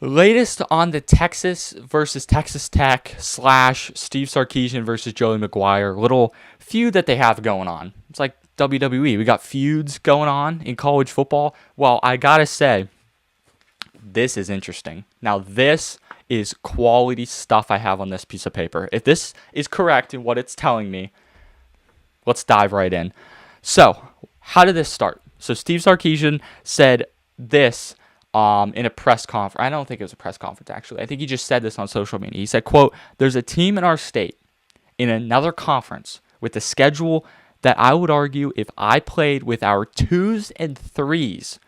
Latest on the Texas versus Texas Tech / Steve Sarkisian versus Joey McGuire little feud that they have going on. It's like WWE. We got feuds going on in college football. Well, I gotta say, this is interesting. Now, this is quality stuff I have on this piece of paper. If this is correct in what it's telling me, let's dive right in. So, how did this start? So, Steve Sarkisian said this in a press conference. I don't think it was a press conference, actually. I think he just said this on social media. He said, quote, "There's a team in our state in another conference with a schedule that I would argue if I played with our 2s and 3s,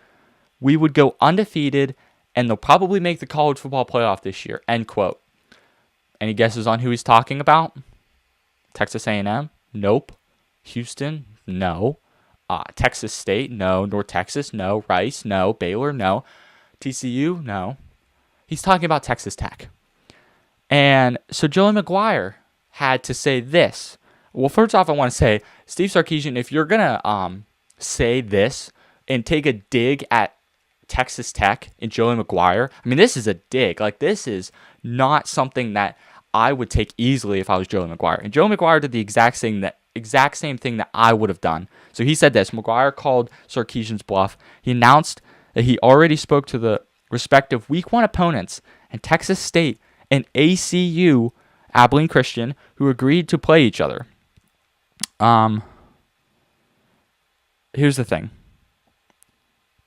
we would go undefeated and they'll probably make the college football playoff this year," end quote. Any guesses on who he's talking about? Texas A&M? Nope. Houston? No. Texas State? No. North Texas? No. Rice? No. Baylor? No. TCU? No. He's talking about Texas Tech. And so Joey McGuire had to say this. Well, first off, I want to say, Steve Sarkisian, if you're going to say this and take a dig at Texas Tech and Joey McGuire, I mean, this is a dig. Like, this is not something that I would take easily if I was Joey McGuire. And Joey McGuire did the exact same thing that I would have done. So he said this. McGuire called Sarkisian's bluff. He announced that he already spoke to the respective Week 1 opponents and Texas State and ACU, Abilene Christian, who agreed to play each other. Here's the thing.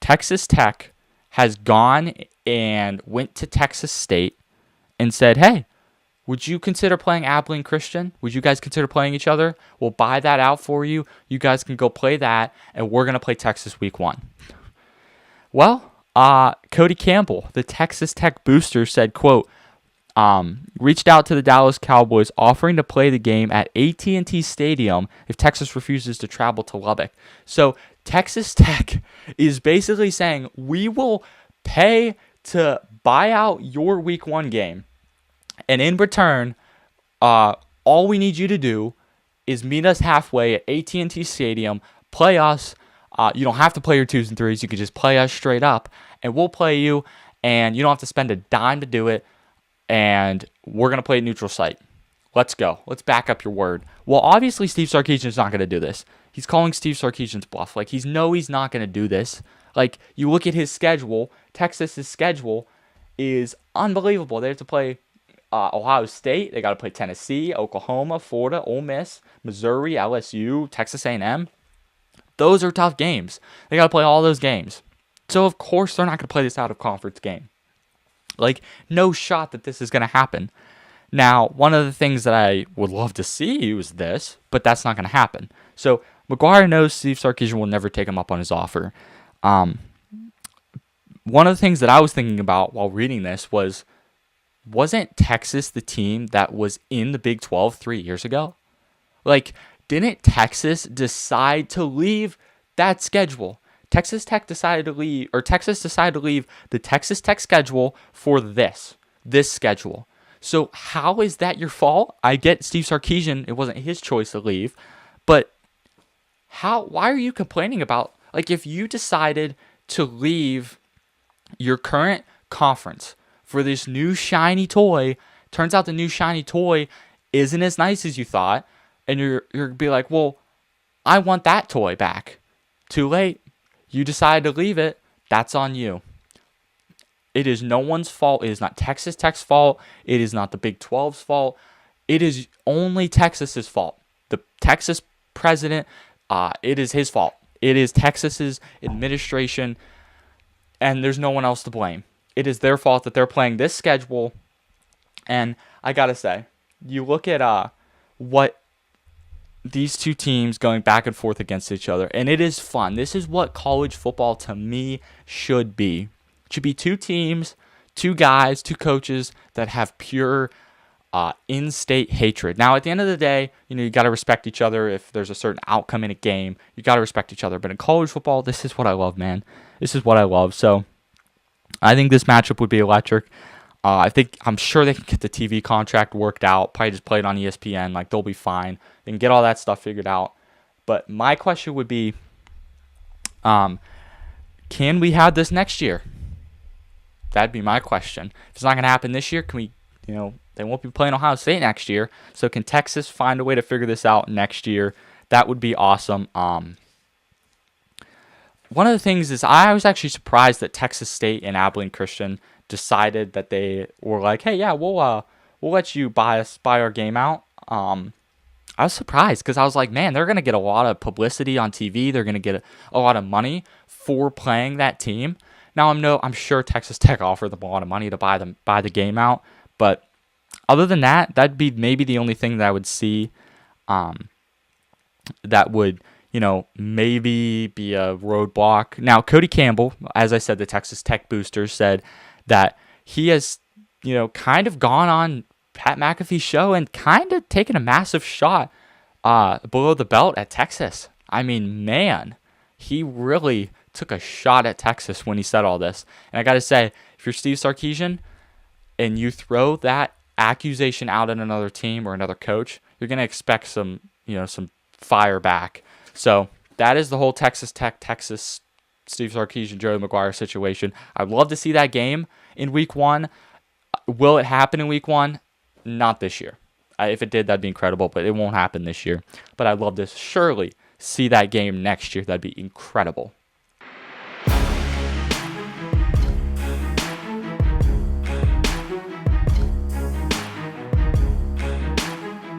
Texas Tech has gone and went to Texas State and said, hey, would you consider playing Abilene Christian? Would you guys consider playing each other? We'll buy that out for you. You guys can go play that, and we're going to play Texas Week 1. Well, Cody Campbell, the Texas Tech booster, said, quote, reached out to the Dallas Cowboys offering to play the game at AT&T Stadium if Texas refuses to travel to Lubbock. So Texas Tech is basically saying, we will pay to buy out your Week 1 game. And in return, all we need you to do is meet us halfway at AT&T Stadium, play us. You don't have to play your 2s and 3s. You can just play us straight up, and we'll play you, and you don't have to spend a dime to do it, and we're going to play a neutral site. Let's go. Let's back up your word. Well, obviously, Steve Sarkisian is not going to do this. He's calling Steve Sarkisian's bluff. Like, he's not going to do this. Like, you look at his schedule. Texas's schedule is unbelievable. They have to play Ohio State. They got to play Tennessee, Oklahoma, Florida, Ole Miss, Missouri, LSU, Texas A&M. Those are tough games. They got to play all those games. So, of course, they're not going to play this out-of-conference game. Like, no shot that this is going to happen. Now, one of the things that I would love to see was this, but that's not going to happen. So, McGuire knows Steve Sarkisian will never take him up on his offer. One of the things that I was thinking about while reading this wasn't Texas the team that was in the Big 12 3 years ago? Like, didn't Texas decide to leave that schedule? Texas decided to leave the Texas Tech schedule for this schedule. So how is that your fault? I get Steve Sarkisian, it wasn't his choice to leave, but why are you complaining about, like, if you decided to leave your current conference for this new shiny toy, turns out the new shiny toy isn't as nice as you thought, and you're be like, well, I want that toy back. Too late. You decided to leave it. That's on you. It is no one's fault. It is not Texas Tech's fault. It is not the Big 12's fault. It is only Texas's fault. The Texas president, it is his fault. It is Texas's administration, and there's no one else to blame. It is their fault that they're playing this schedule. And I gotta say, you look at what these two teams going back and forth against each other, and it is fun. This is what college football to me should be. It should be two teams, two guys, two coaches that have pure in-state hatred. Now, at the end of the day, you got to respect each other. If there's a certain outcome in a game, you got to respect each other. But in college football, this is what I love, man. This is what I love. So I think this matchup would be electric. I'm sure they can get the TV contract worked out. Probably just play it on ESPN. Like, they'll be fine. They can get all that stuff figured out. But my question would be, can we have this next year? That'd be my question. If it's not going to happen this year, can we, they won't be playing Ohio State next year. So can Texas find a way to figure this out next year? That would be awesome. One of the things is I was actually surprised that Texas State and Abilene Christian decided that they were like, hey, yeah, we'll let you buy our game out. I was surprised because I was like, man, they're going to get a lot of publicity on TV. They're going to get a lot of money for playing that team. Now, I'm sure Texas Tech offered them a lot of money to buy the game out. But other than that, that'd be maybe the only thing that I would see that would, maybe be a roadblock. Now, Cody Campbell, as I said, the Texas Tech booster, said that he has, kind of gone on Pat McAfee's show and kind of taken a massive shot below the belt at Texas. I mean, man, he really took a shot at Texas when he said all this. And I got to say, if you're Steve Sarkisian and you throw that accusation out at another team or another coach, you're going to expect some fire back. So that is the whole Texas Steve Sarkisian, Joe McGuire situation. I'd love to see that game in week 1. Will it happen in week 1? Not this year. If it did, that'd be incredible, but it won't happen this year. But I'd love to surely see that game next year. That'd be incredible.